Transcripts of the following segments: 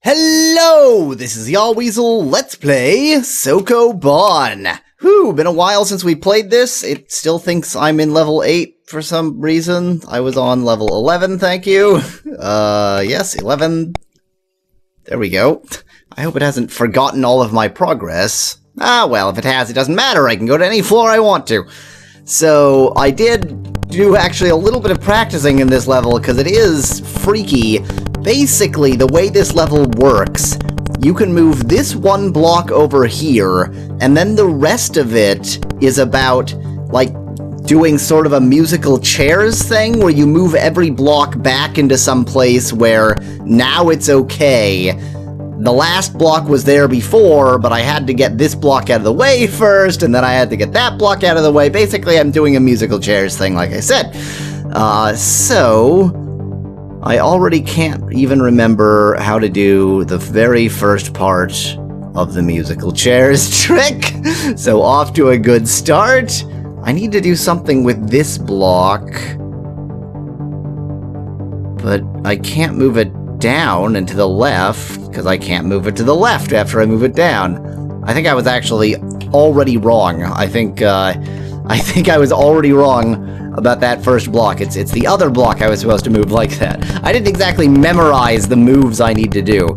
Hello, this is Yahweasel. Let's play Soko-Ban. Whew, been a while since we played this. It still thinks I'm in level 8 for some reason. I was on level 11, thank you. Yes, 11. There we go. I hope it hasn't forgotten all of my progress. Ah, well, if it has, it doesn't matter. I can go to any floor I want to. So, I did do actually a little bit of practicing in this level, because it is freaky. Basically, the way this level works, you can move this one block over here, and then the rest of it is about, like, doing sort of a musical chairs thing, where you move every block back into some place where now it's okay. The last block was there before, but I had to get this block out of the way first, and then I had to get that block out of the way. Basically, I'm doing a musical chairs thing, like I said. So I already can't even remember how to do the very first part of the musical chairs trick. So off to a good start. I need to do something with this block, but I can't move it down and to the left, because I can't move it to the left after I move it down. I think I was actually already wrong. I think I was already wrong about that first block. It's the other block I was supposed to move like that. I didn't exactly memorize the moves I need to do.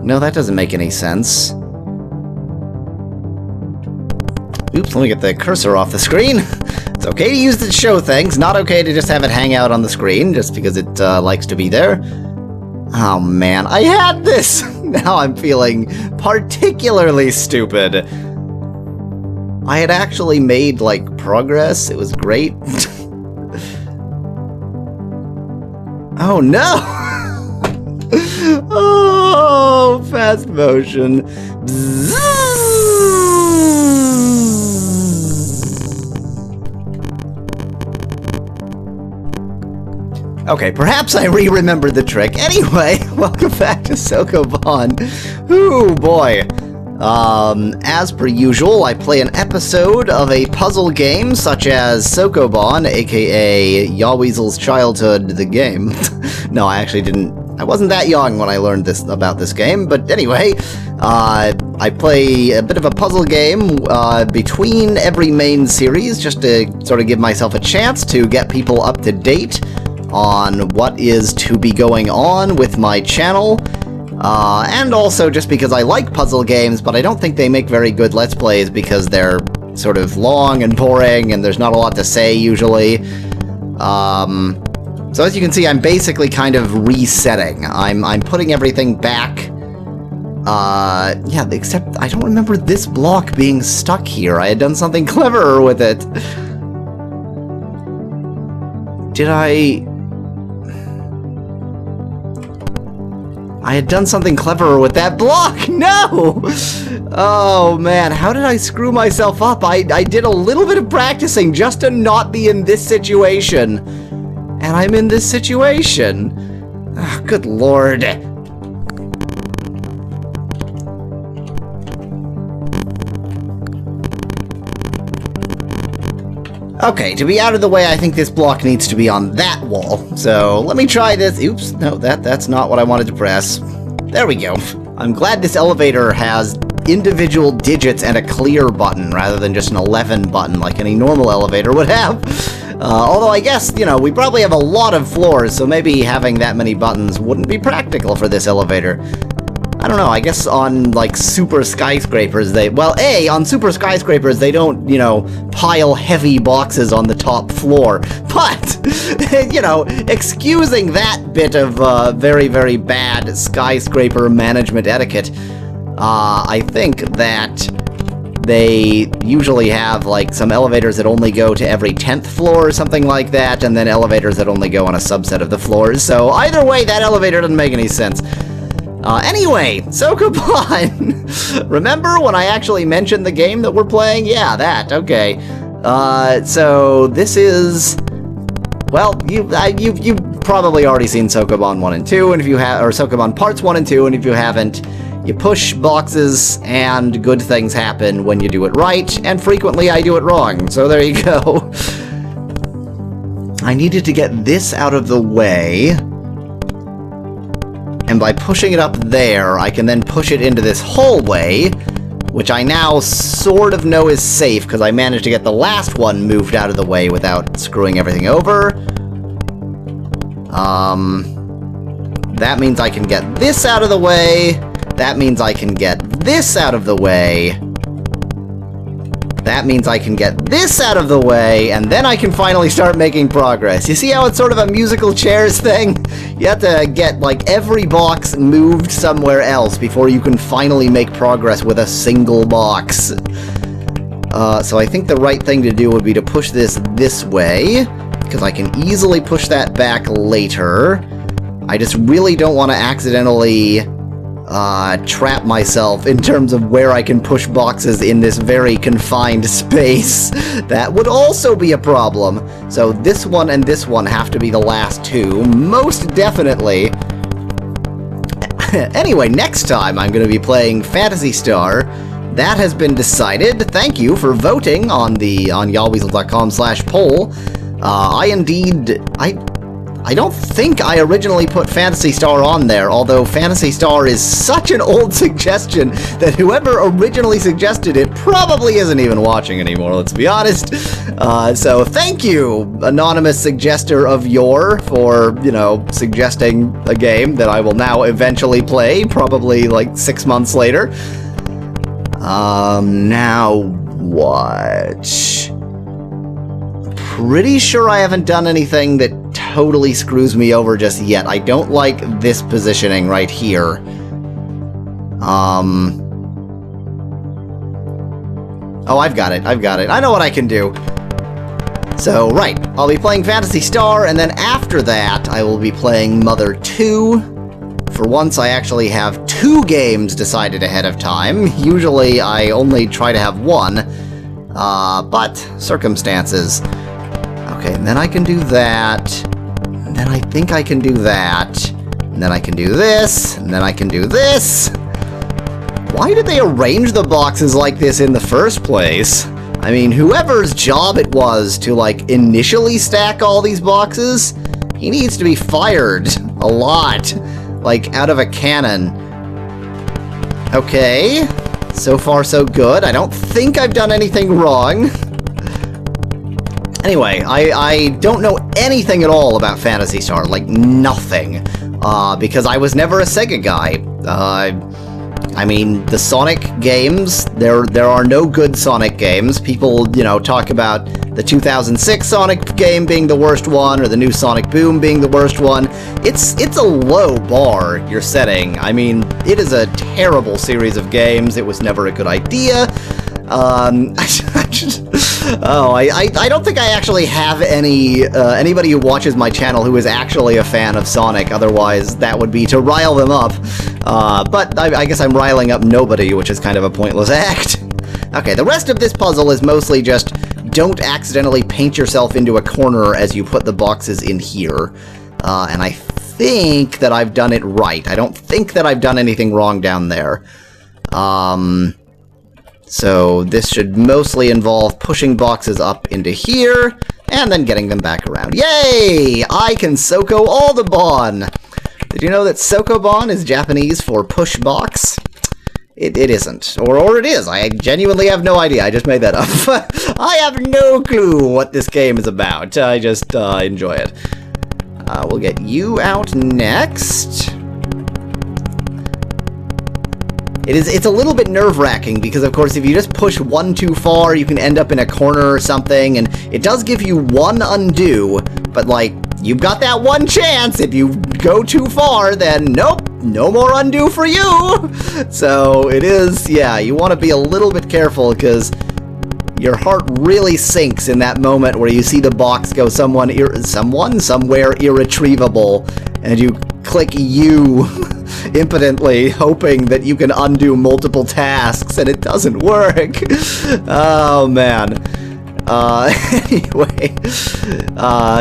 No, that doesn't make any sense. Oops, let me get the cursor off the screen. It's okay to use it to show things, not okay to just have it hang out on the screen, just because it likes to be there. Oh man, I had this! Now I'm feeling particularly stupid. I had actually made, like, progress. It was great. Oh no! Oh, fast motion. Bzzz. Okay, perhaps I re-remembered the trick. Anyway, welcome back to Soko-Ban. Ooh, boy. As per usual, I play an episode of a puzzle game such as Soko-Ban, aka Yahweasel's Childhood, the game. No, I actually didn't. I wasn't that young when I learned about this game, but anyway, I play a bit of a puzzle game between every main series, just to sort of give myself a chance to get people up to date on what is to be going on with my channel. And also just because I like puzzle games, but I don't think they make very good Let's Plays because they're sort of long and boring, and there's not a lot to say, usually. So as you can see, I'm basically kind of resetting. I'm putting everything back. Yeah, except I don't remember this block being stuck here. I had done something cleverer with it. Did I had done something cleverer with that block! No! Oh man, how did I screw myself up? I did a little bit of practicing just to not be in this situation. And I'm in this situation. Oh, good lord. Okay, to be out of the way, I think this block needs to be on that wall. So, let me try this. Oops, no, that's not what I wanted to press. There we go. I'm glad this elevator has individual digits and a clear button, rather than just an 11 button like any normal elevator would have. Although I guess, you know, we probably have a lot of floors, so maybe having that many buttons wouldn't be practical for this elevator. I don't know, I guess on, like, super skyscrapers, on super skyscrapers, they don't, you know, pile heavy boxes on the top floor. But, you know, excusing that bit of very, very bad skyscraper management etiquette, I think that they usually have, like, some elevators that only go to every 10th floor or something like that, and then elevators that only go on a subset of the floors. So either way, that elevator doesn't make any sense. Anyway, Soko-Ban! Remember when I actually mentioned the game that we're playing? Yeah, that, okay. So this is... Well, you've probably already seen Soko-Ban 1 and 2, and if you have, or Soko-Ban Parts 1 and 2, and if you haven't, you push boxes and good things happen when you do it right, and frequently I do it wrong, so there you go. I needed to get this out of the way. and by pushing it up there, I can then push it into this hallway, which I now sort of know is safe, because I managed to get the last one moved out of the way without screwing everything over. That means I can get this out of the way. That means I can get this out of the way. That means I can get this out of the way, and then I can finally start making progress. You see how it's sort of a musical chairs thing? You have to get, like, every box moved somewhere else before you can finally make progress with a single box. So I think the right thing to do would be to push this way, because I can easily push that back later. I just really don't want to accidentally trap myself in terms of where I can push boxes in this very confined space. That would also be a problem. So this one and this one have to be the last two, most definitely. Anyway, next time I'm going to be playing Phantasy Star. That has been decided. Thank you for voting on Yahweasel.com/poll. I don't think I originally put Phantasy Star on there, although Phantasy Star is such an old suggestion that whoever originally suggested it probably isn't even watching anymore, let's be honest. So thank you, anonymous suggester of yore, for, you know, suggesting a game that I will now eventually play, probably like 6 months later. Now what? Pretty sure I haven't done anything that totally screws me over just yet. I don't like this positioning right here. Oh, I've got it. I know what I can do. So, right. I'll be playing Phantasy Star, and then after that, I will be playing Mother 2. For once, I actually have 2 games decided ahead of time. Usually, I only try to have 1. But circumstances. Okay, and then I can do that. And then I think I can do that. And then I can do this. And then I can do this. Why did they arrange the boxes like this in the first place? I mean, whoever's job it was to, like, initially stack all these boxes, he needs to be fired a lot. Like, out of a cannon. Okay. So far, so good. I don't think I've done anything wrong. Anyway, I don't know anything at all about Phantasy Star, like nothing, because I was never a Sega guy. I mean, the Sonic games, there are no good Sonic games. People, you know, talk about the 2006 Sonic game being the worst one, or the new Sonic Boom being the worst one. It's a low bar you're setting. I mean, it is a terrible series of games. It was never a good idea. I don't think I actually have anybody who watches my channel who is actually a fan of Sonic, otherwise that would be to rile them up. But I guess I'm riling up nobody, which is kind of a pointless act. Okay, the rest of this puzzle is mostly just don't accidentally paint yourself into a corner as you put the boxes in here. And I think that I've done it right. I don't think that I've done anything wrong down there. So this should mostly involve pushing boxes up into here, and then getting them back around. Yay! I can Soko all the Ban! Did you know that Soko-Ban is Japanese for push box? It isn't. Or it is. I genuinely have no idea. I just made that up. I have no clue what this game is about. I just enjoy it. We'll get you out next. It's a little bit nerve-wracking because, of course, if you just push one too far, you can end up in a corner or something, and it does give you one undo, but, like, you've got that one chance. If you go too far, then nope, no more undo for you! So, it is, yeah, you want to be a little bit careful because your heart really sinks in that moment where you see the box go somewhere irretrievable, and you click U impotently, hoping that you can undo multiple tasks, and it doesn't work. Oh, man. Anyway,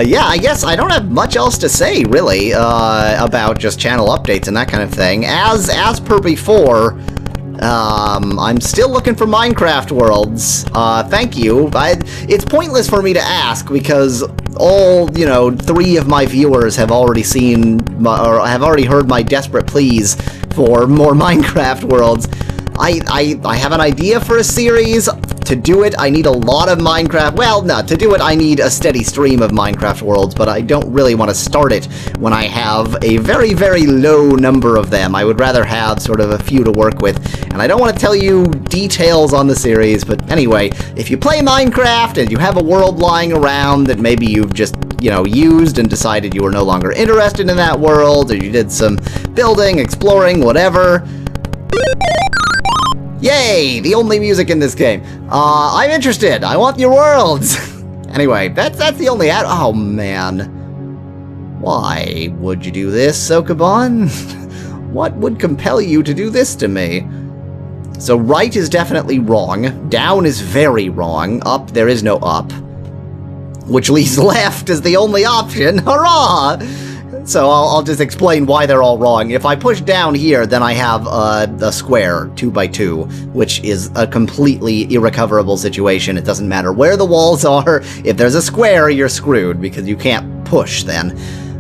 yeah, I guess I don't have much else to say, really, about just channel updates and that kind of thing. As per before, I'm still looking for Minecraft worlds. Thank you. It's pointless for me to ask because all, 3 of my viewers have already seen, or have already heard my desperate pleas for more Minecraft worlds. I have an idea for a series. To do it, I need a lot of Minecraft. Well, no, to do it, I need a steady stream of Minecraft worlds, but I don't really want to start it when I have a very, very low number of them. I would rather have sort of a few to work with, and I don't want to tell you details on the series, but anyway, if you play Minecraft and you have a world lying around that maybe you've just, used and decided you were no longer interested in that world, or you did some building, exploring, whatever. Yay! The only music in this game. I'm interested. I want your worlds. Anyway, that's the only ad. Oh man, why would you do this, Soko-Ban? What would compel you to do this to me? So right is definitely wrong. Down is very wrong. Up, there is no up. Which leaves left as the only option. Hurrah! So I'll just explain why they're all wrong. If I push down here, then I have a square, 2x2, which is a completely irrecoverable situation. It doesn't matter where the walls are. If there's a square, you're screwed, because you can't push then.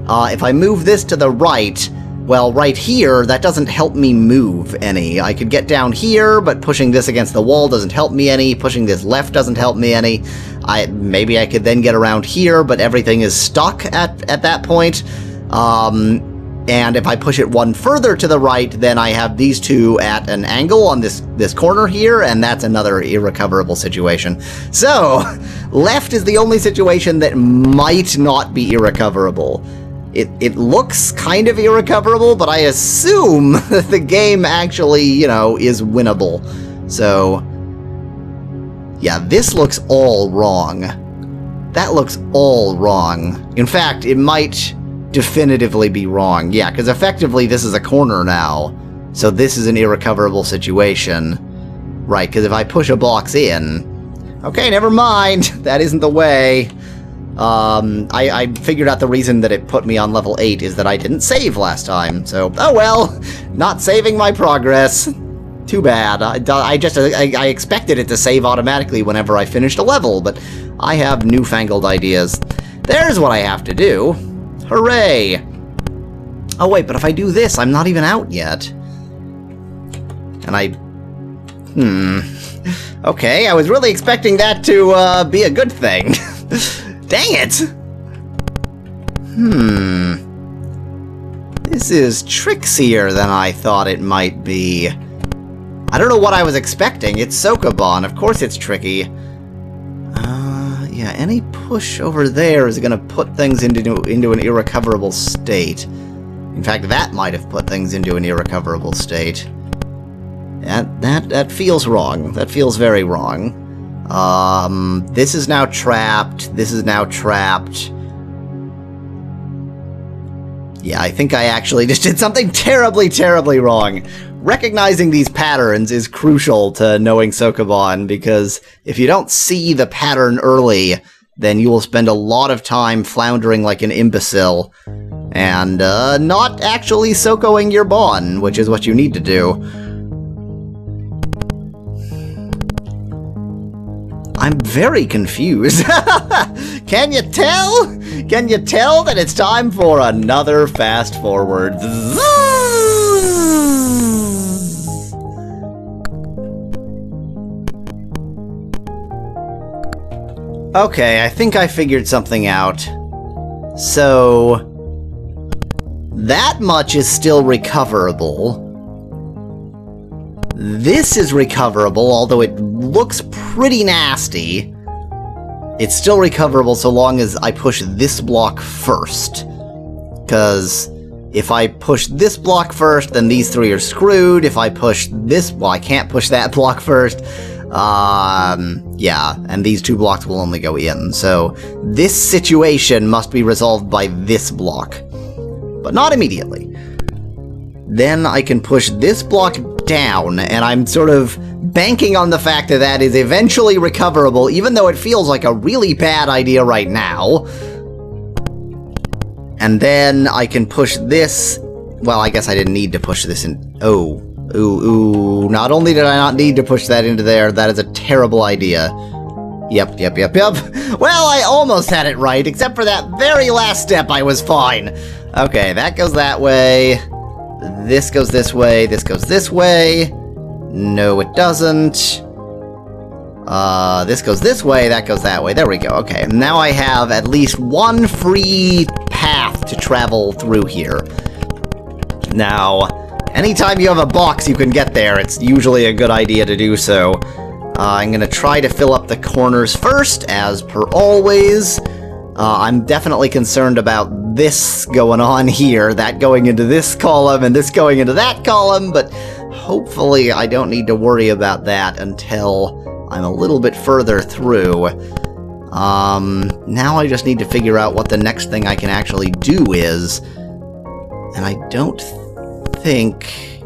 If I move this to the right, well, right here, that doesn't help me move any. I could get down here, but pushing this against the wall doesn't help me any. Pushing this left doesn't help me any. Maybe I could then get around here, but everything is stuck at that point. And if I push it one further to the right, then I have these two at an angle on this corner here, and that's another irrecoverable situation. So, left is the only situation that might not be irrecoverable. It looks kind of irrecoverable, but I assume that the game actually, is winnable. So, yeah, this looks all wrong. That looks all wrong. In fact, it might definitively be wrong. Yeah, because effectively this is a corner now. So this is an irrecoverable situation. Right, because if I push a box in... Okay, never mind. That isn't the way. I figured out the reason that it put me on level 8 is that I didn't save last time. So, oh well. Not saving my progress. Too bad. I expected it to save automatically whenever I finished a level, but I have newfangled ideas. There's what I have to do. Hooray! Oh wait, but if I do this, I'm not even out yet. And Okay, I was really expecting that to be a good thing. Dang it! This is trickier than I thought it might be. I don't know what I was expecting. It's Soko-Ban. Of course it's tricky. Yeah, any push over there is going to put things into an irrecoverable state. In fact, that might have put things into an irrecoverable state. That feels wrong. That feels very wrong. This is now trapped. This is now trapped. Yeah, I think I actually just did something terribly, terribly wrong. Recognizing these patterns is crucial to knowing Soko-Ban, because if you don't see the pattern early, then you will spend a lot of time floundering like an imbecile, and not actually Sokoing your Ban, which is what you need to do. I'm very confused. Can you tell? Can you tell that it's time for another fast forward? Okay, I think I figured something out. So, that much is still recoverable. This is recoverable, although it looks pretty nasty. It's still recoverable so long as I push this block first. Because if I push this block first, then these three are screwed. If I push this... well, I can't push that block first. Yeah, and these two blocks will only go in. So this situation must be resolved by this block. But not immediately. Then I can push this block down, and I'm sort of banking on the fact that that is eventually recoverable, even though it feels like a really bad idea right now. And then I can push this... well, I guess I didn't need to push this in... oh, Ooh, not only did I not need to push that into there, that is a terrible idea. Yep. Well, I almost had it right, except for that very last step I was fine. Okay, that goes that way. This goes this way, this goes this way. No, it doesn't. This goes this way, that goes that way. There we go, okay. Now I have at least one free path to travel through here. Now, anytime you have a box you can get there, it's usually a good idea to do so. I'm gonna try to fill up the corners first, as per always. I'm definitely concerned about this going on here, that going into this column and this going into that column, but hopefully I don't need to worry about that until I'm a little bit further through. Now I just need to figure out what the next thing I can actually do is, and I don't think...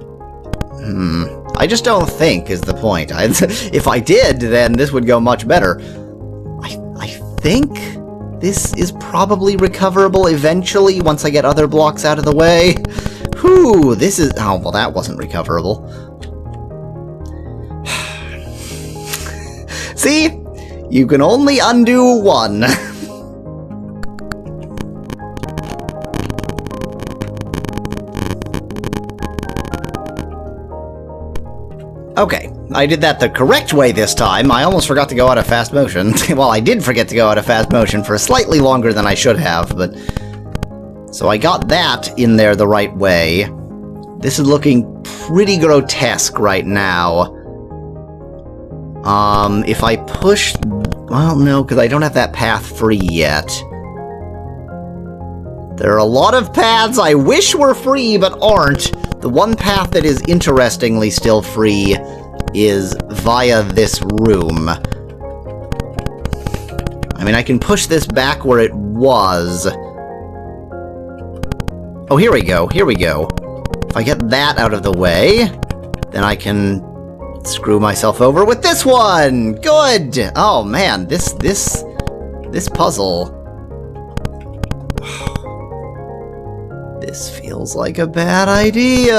I just don't think is the point. If I did, then this would go much better. I think this is probably recoverable eventually once I get other blocks out of the way. Whew, this is... Oh, well, that wasn't recoverable. See? You can only undo one. Okay, I did that the correct way this time. I almost forgot to go out of fast motion. Well, I did forget to go out of fast motion for slightly longer than I should have, but... So I got that in there the right way. This is looking pretty grotesque right now. If I push... Well, no, because I don't have that path free yet. There are a lot of paths I wish were free, but aren't. The one path that is interestingly still free is via this room. I mean, I can push this back where it was. Oh, here we go, here we go. If I get that out of the way, then I can screw myself over with this one! Good! Oh, man, this puzzle... This feels like a bad idea!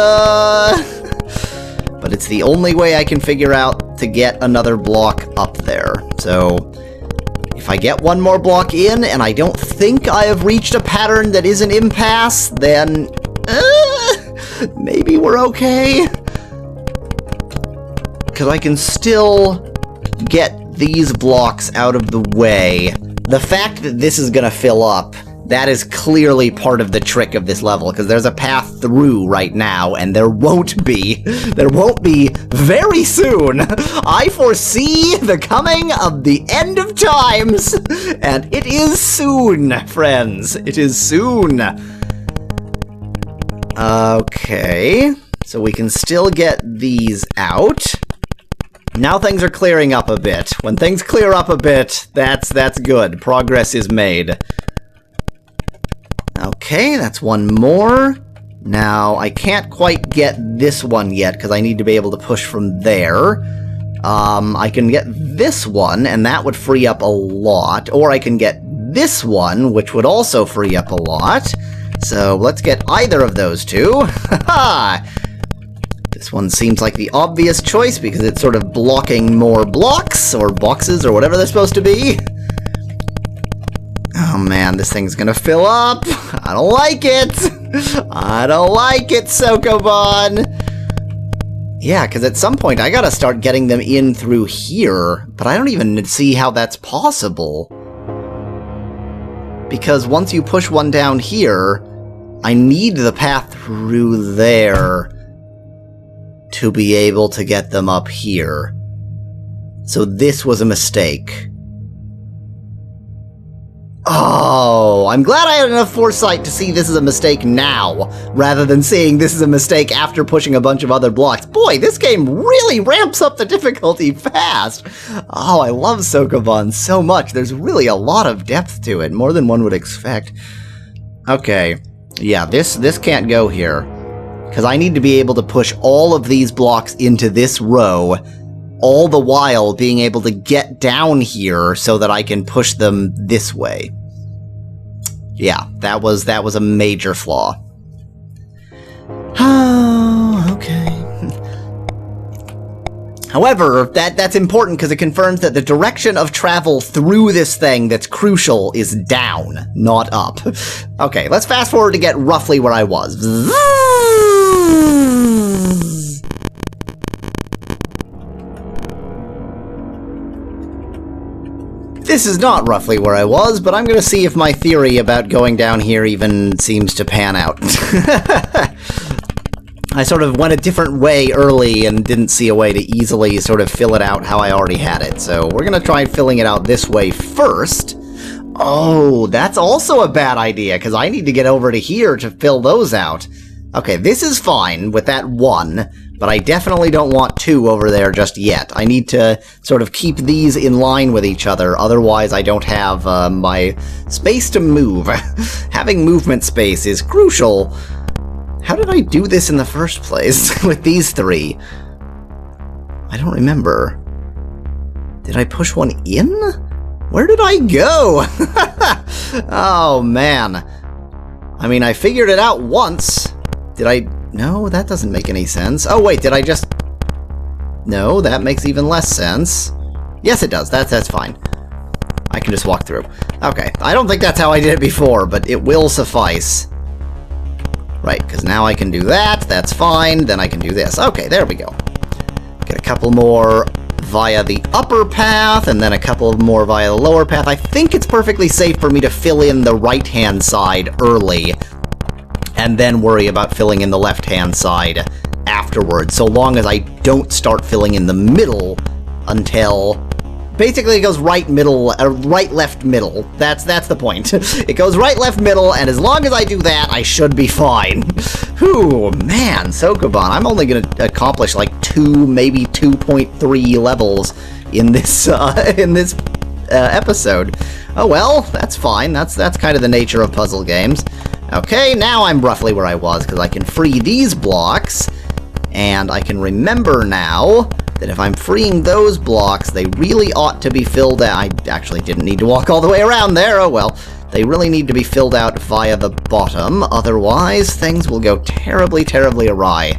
But it's the only way I can figure out to get another block up there. So, if I get one more block in, and I don't think I have reached a pattern that is an impasse, then... maybe we're okay? Because I can still get these blocks out of the way. The fact that this is gonna fill up, that is clearly part of the trick of this level, because there's a path through right now, and there won't be. There won't be very soon. I foresee the coming of the end of times, and it is soon, friends. It is soon. Okay, so we can still get these out. Now things are clearing up a bit. When things clear up a bit, that's good. Progress is made. Okay, that's one more. Now, I can't quite get this one yet, because I need to be able to push from there. I can get this one, and that would free up a lot. Or I can get this one, which would also free up a lot. So, let's get either of those two. Haha! This one seems like the obvious choice, because it's sort of blocking more blocks, or boxes, or whatever they're supposed to be. Oh man, this thing's gonna fill up! I don't like it! I don't like it, Soko-Ban! Yeah, because at some point I gotta start getting them in through here, but I don't even see how that's possible. Because once you push one down here, I need the path through there to be able to get them up here. So this was a mistake. Oh, I'm glad I had enough foresight to see this is a mistake now, rather than seeing this is a mistake after pushing a bunch of other blocks. Boy, this game really ramps up the difficulty fast! Oh, I love Soko-Ban so much. There's really a lot of depth to it, more than one would expect. Okay, yeah, this can't go here, because I need to be able to push all of these blocks into this row, all the while being able to get down here so that I can push them this way. Yeah, that was a major flaw. Oh, okay. However, that's important because it confirms that the direction of travel through this thing that's crucial is down, not up. Okay, let's fast forward to get roughly where I was. This is not roughly where I was, but I'm gonna see if my theory about going down here even seems to pan out. I sort of went a different way early and didn't see a way to easily sort of fill it out how I already had it. So we're gonna try filling it out this way first. Oh, that's also a bad idea, because I need to get over to here to fill those out. Okay, this is fine with that one, but I definitely don't want two over there just yet. I need to sort of keep these in line with each other, otherwise I don't have my space to move. Having movement space is crucial. How did I do this in the first place with these three? I don't remember. Did I push one in? Where did I go? Oh, man. I mean, I figured it out once. Did I... No, that doesn't make any sense. Oh, wait, did I just... No, that makes even less sense. Yes, it does. That's fine. I can just walk through. Okay, I don't think that's how I did it before, but it will suffice. Right, because now I can do that, that's fine, then I can do this. Okay, there we go. Get a couple more via the upper path, and then a couple more via the lower path. I think it's perfectly safe for me to fill in the right-hand side early, and then worry about filling in the left-hand side afterwards, so long as I don't start filling in the middle until... Basically, it goes right, middle, right, left, middle. That's the point. It goes right, left, middle, and as long as I do that, I should be fine. Whew, man, Soko-Ban. I'm only going to accomplish like 2, maybe 2.3 levels in this episode. Oh well, that's fine. That's kind of the nature of puzzle games. Okay, now I'm roughly where I was because I can free these blocks, and I can remember now that if I'm freeing those blocks, they really ought to be filled out. I actually didn't need to walk all the way around there, oh well. They really need to be filled out via the bottom, otherwise things will go terribly, terribly awry.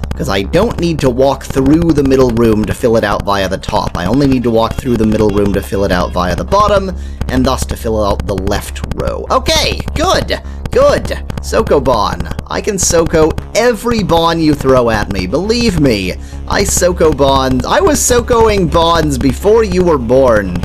Because I don't need to walk through the middle room to fill it out via the top. I only need to walk through the middle room to fill it out via the bottom, and thus to fill out the left row. Okay, good! Good! Soko-Ban. I can Soko every Ban you throw at me, believe me. I Soko-Ban. I was Sokoing Bans before you were born.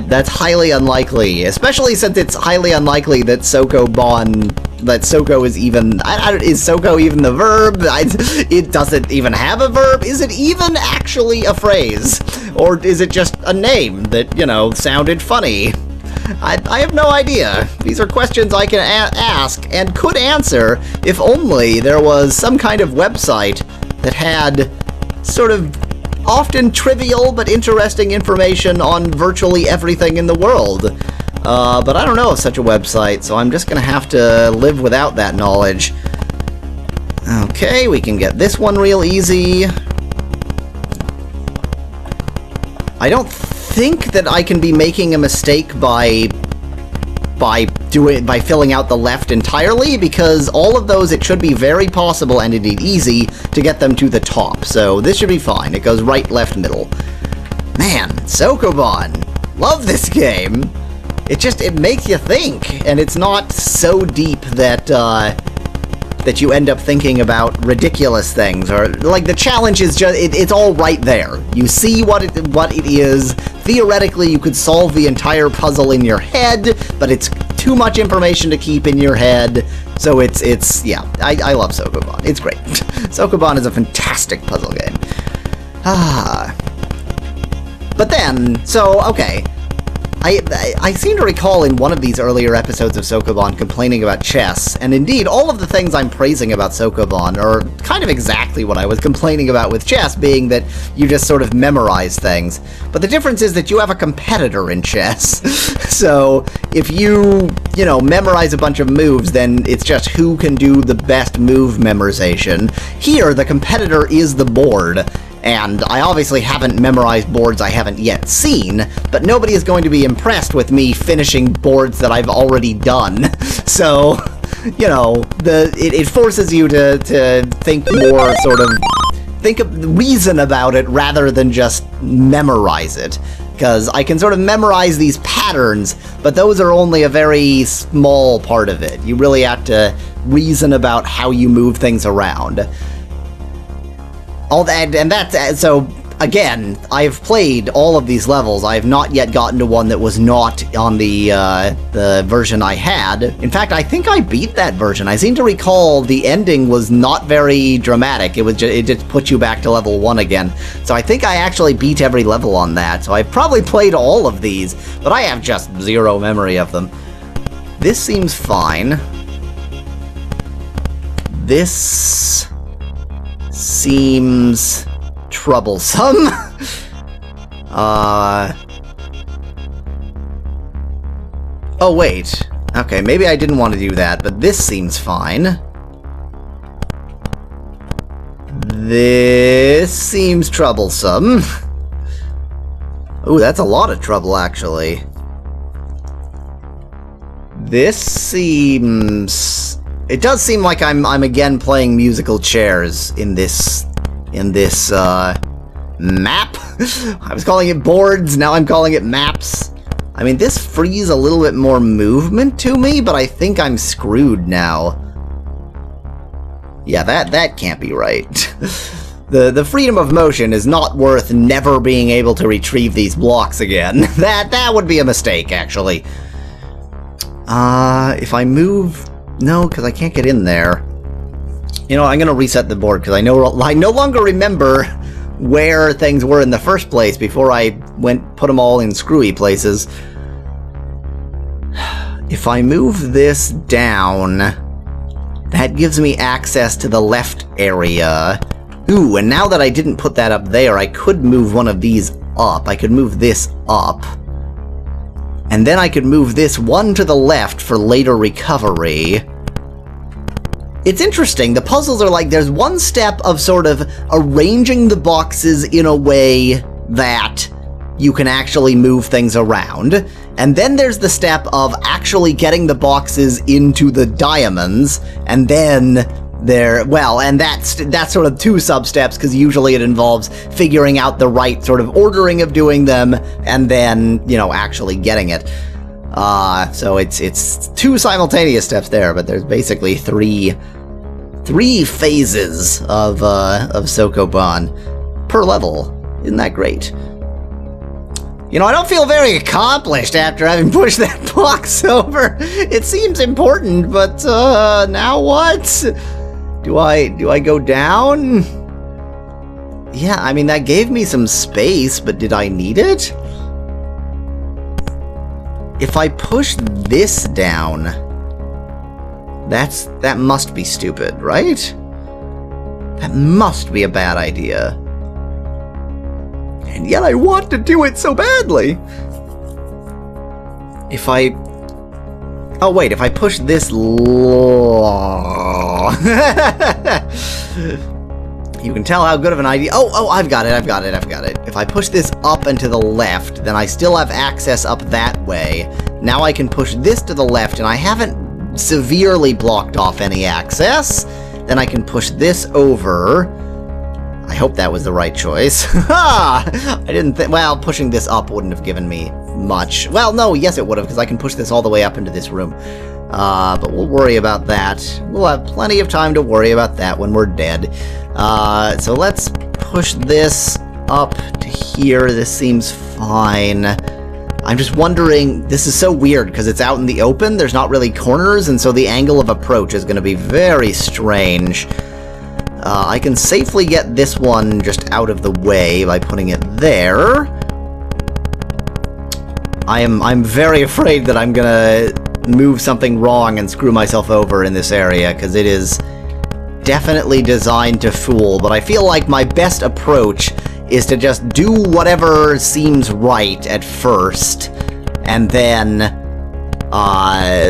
That's highly unlikely, especially since it's highly unlikely that Soko-Ban... that Soko is even... is Soko even the verb? It doesn't even have a verb? Is it even actually a phrase? Or is it just a name that, you know, sounded funny? I have no idea. These are questions I can ask and could answer if only there was some kind of website that had sort of often trivial but interesting information on virtually everything in the world. But I don't know of such a website, so I'm just gonna have to live without that knowledge. Okay, we can get this one real easy. I don't think that I can be making a mistake by filling out the left entirely, because all of those, it should be very possible and indeed easy to get them to the top. So this should be fine. It goes right, left, middle. Man, Soko-Ban. Love this game. It makes you think, and it's not so deep that that you end up thinking about ridiculous things, or like the challenge is just it's all right there. You see what it is. Theoretically, you could solve the entire puzzle in your head, but it's too much information to keep in your head. So it's yeah. I love Soko-Ban. It's great. Soko-Ban is a fantastic puzzle game. But then, so okay. I seem to recall in one of these earlier episodes of Soko-Ban complaining about chess, and indeed, all of the things I'm praising about Soko-Ban are kind of exactly what I was complaining about with chess, being that you just sort of memorize things. But the difference is that you have a competitor in chess. So, if you know, memorize a bunch of moves, then it's just who can do the best move memorization. Here, the competitor is the board. And I obviously haven't memorized boards I haven't yet seen, but nobody is going to be impressed with me finishing boards that I've already done. So, you know, it forces you to think more sort of reason about it rather than just memorize it. Because I can sort of memorize these patterns, but those are only a very small part of it. You really have to reason about how you move things around. All that, and that's, so, again, I've played all of these levels. I have not yet gotten to one that was not on the version I had. In fact, I think I beat that version. I seem to recall the ending was not very dramatic. It just put you back to level 1 again. So I think I actually beat every level on that. So I've probably played all of these, but I have just zero memory of them. This seems fine. This seems troublesome. Oh, wait. Okay, maybe I didn't want to do that, but this seems fine. This seems troublesome. Ooh, that's a lot of trouble, actually. This seems... It does seem like I'm again playing musical chairs in this map. I was calling it boards, now I'm calling it maps. I mean, this frees a little bit more movement to me, but I think I'm screwed now. Yeah, that can't be right. The freedom of motion is not worth never being able to retrieve these blocks again. That would be a mistake, actually. If I move... No, because I can't get in there. You know, I'm going to reset the board, because I no longer remember where things were in the first place before I put them all in screwy places. If I move this down, that gives me access to the left area. Ooh, and now that I didn't put that up there, I could move one of these up. I could move this up. And then I could move this one to the left for later recovery. It's interesting, the puzzles are like, there's one step of sort of arranging the boxes in a way that you can actually move things around, and then there's the step of actually getting the boxes into the diamonds, and then and that's sort of two sub-steps, because usually it involves figuring out the right sort of ordering of doing them, and then, you know, actually getting it. So it's two simultaneous steps there, but there's basically three phases of Soko-Ban per level. Isn't that great? You know, I don't feel very accomplished after having pushed that box over. It seems important, but now what? Do I go down? Yeah, I mean, that gave me some space, but did I need it? If I push this down, that must be stupid, right? That must be a bad idea. And yet I want to do it so badly. If I... Oh, wait, if I push this... You can tell how good of an idea... Oh, I've got it. If I push this up and to the left, then I still have access up that way. Now I can push this to the left, and I haven't severely blocked off any access. Then I can push this over. I hope that was the right choice. I didn't think... Well, pushing this up wouldn't have given me much. Well, no, yes it would have, because I can push this all the way up into this room. But we'll worry about that. We'll have plenty of time to worry about that when we're dead. So let's push this up to here. This seems fine. I'm just wondering, this is so weird because it's out in the open, there's not really corners, and so the angle of approach is going to be very strange. I can safely get this one just out of the way by putting it there. I'm very afraid that I'm gonna move something wrong and screw myself over in this area, because it is definitely designed to fool, but I feel like my best approach is to just do whatever seems right at first, and then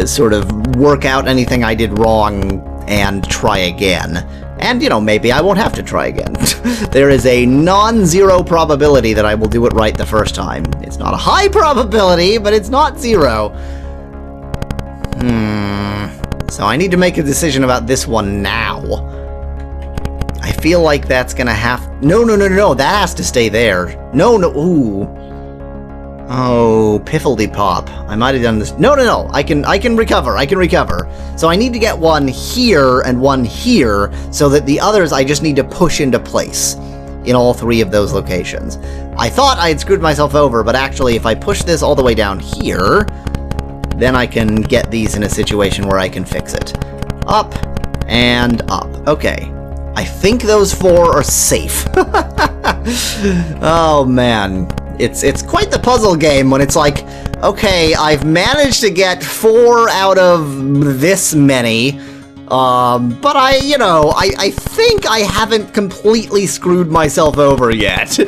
sort of work out anything I did wrong and try again. And, you know, maybe I won't have to try again. There is a non-zero probability that I will do it right the first time. It's not a high probability, but it's not zero. So I need to make a decision about this one now. I feel like that's gonna have... No, that has to stay there. No, ooh. Oh, piffledy-pop. I might have done this... No, I can recover, So I need to get one here and one here, so that the others I just need to push into place in all 3 of those locations. I thought I had screwed myself over, but actually if I push this all the way down here, then I can get these in a situation where I can fix it. Up and up. Okay. I think those 4 are safe. Oh man. It's quite the puzzle game when it's like, okay, I've managed to get 4 out of this many, but I think I haven't completely screwed myself over yet.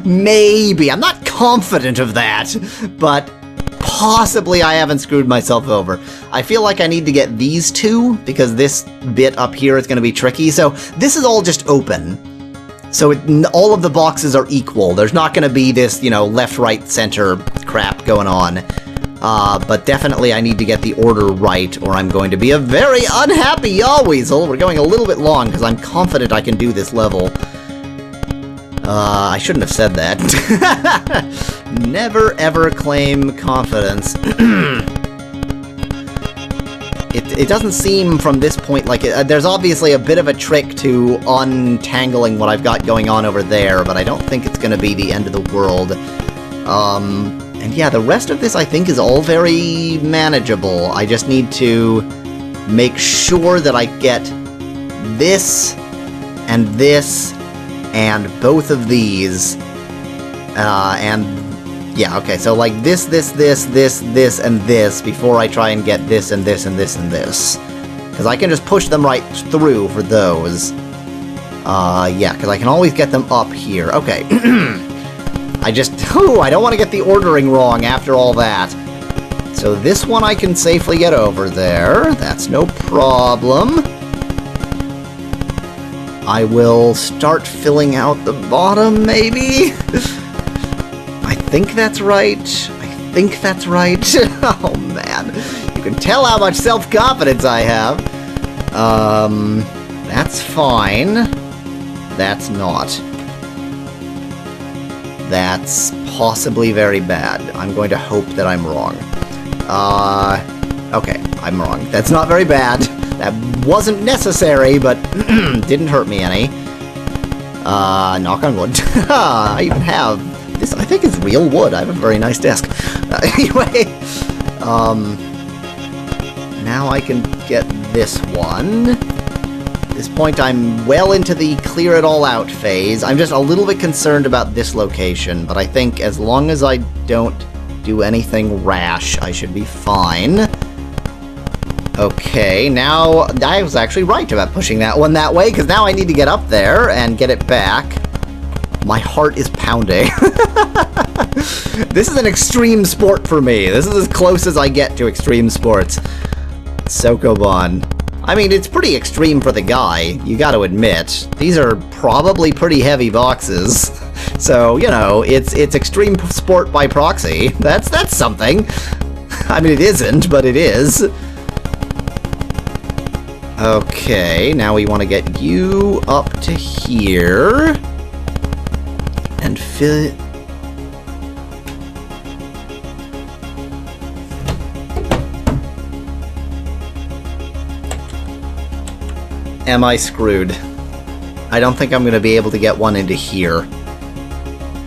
Maybe. I'm not confident of that, but possibly I haven't screwed myself over. I feel like I need to get these 2, because this bit up here is going to be tricky. So this is all just open. So all of the boxes are equal. There's not going to be this, left, right, center crap going on. But definitely I need to get the order right, or I'm going to be a very unhappy Yahweasel. We're going a little bit long, because I'm confident I can do this level. I shouldn't have said that. Never ever claim confidence. It doesn't seem from this point like there's obviously a bit of a trick to untangling what I've got going on over there, but I don't think it's going to be the end of the world. And yeah, the rest of this I think is all very manageable. I just need to make sure that I get this and this and both of these, and yeah, okay, so like this, and this before I try and get this, and this, and this, and this. Because I can just push them right through for those. Yeah, because I can always get them up here. Okay. I don't want to get the ordering wrong after all that. So this one I can safely get over there. That's no problem. I will start filling out the bottom, maybe? I think that's right. Oh, man. You can tell how much self-confidence I have. That's fine. That's not. That's possibly very bad. I'm going to hope that I'm wrong. Okay, I'm wrong. That's not very bad. That wasn't necessary, but didn't hurt me any. Knock on wood. I even have this. I think it's real wood. I have a very nice desk. Anyway, now I can get this one. At this point, I'm well into the clear it all out phase. I'm just a little bit concerned about this location, but I think as long as I don't do anything rash, I should be fine. Okay, now I was actually right about pushing that one that way, because now I need to get up there and get it back. My heart is pounding. This is an extreme sport for me. This is as close as I get to extreme sports. Soko-Ban. I mean, it's pretty extreme for the guy, you gotta admit. These are probably pretty heavy boxes. So, it's extreme sport by proxy. That's something. I mean, it isn't, but it is. Okay, now we want to get you up to here. And fill... Am I screwed? I don't think I'm going to be able to get one into here.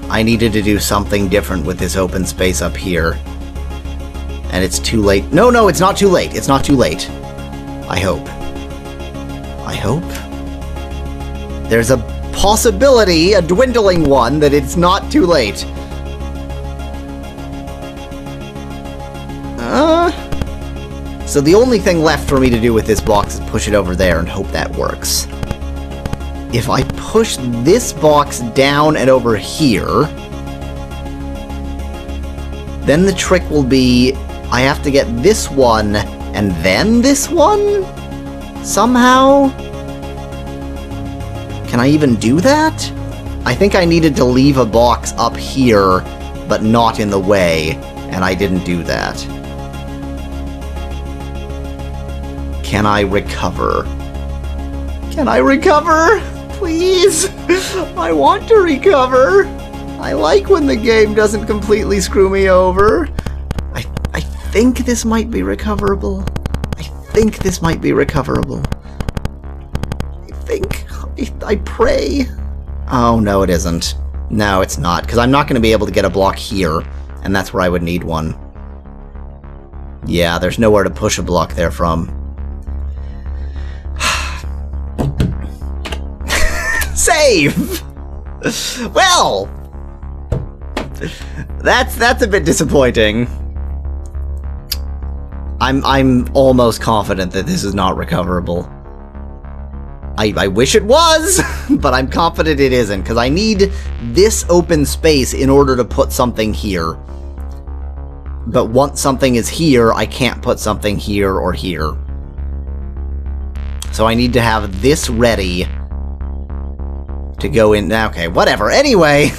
I needed to do something different with this open space up here. And it's too late. No, it's not too late. It's not too late. I hope. There's a possibility, a dwindling one, that it's not too late. So the only thing left for me to do with this box is push it over there and hope that works. If I push this box down and over here, then the trick will be I have to get this one and then this one? Somehow? Can I even do that? I think I needed to leave a box up here, but not in the way, and I didn't do that. Can I recover? Can I recover? Please! I want to recover! I like when the game doesn't completely screw me over. I think this might be recoverable. I think this might be recoverable. I pray. Oh, no, it isn't. No, it's not, because I'm not going to be able to get a block here, and that's where I would need one. Yeah, there's nowhere to push a block there from. Save! Well, that's a bit disappointing. I'm almost confident that this is not recoverable. I wish it was, but I'm confident it isn't, because I need this open space in order to put something here. But once something is here, I can't put something here or here. So I need to have this ready to go in. Okay, whatever. Anyway,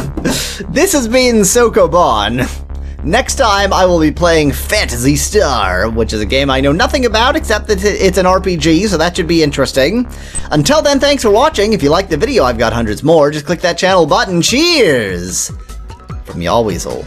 this has been Soko-Ban. Next time, I will be playing Phantasy Star, which is a game I know nothing about except that it's an RPG, so that should be interesting. Until then, thanks for watching. If you liked the video, I've got hundreds more. Just click that channel button. Cheers! From Yahweasel.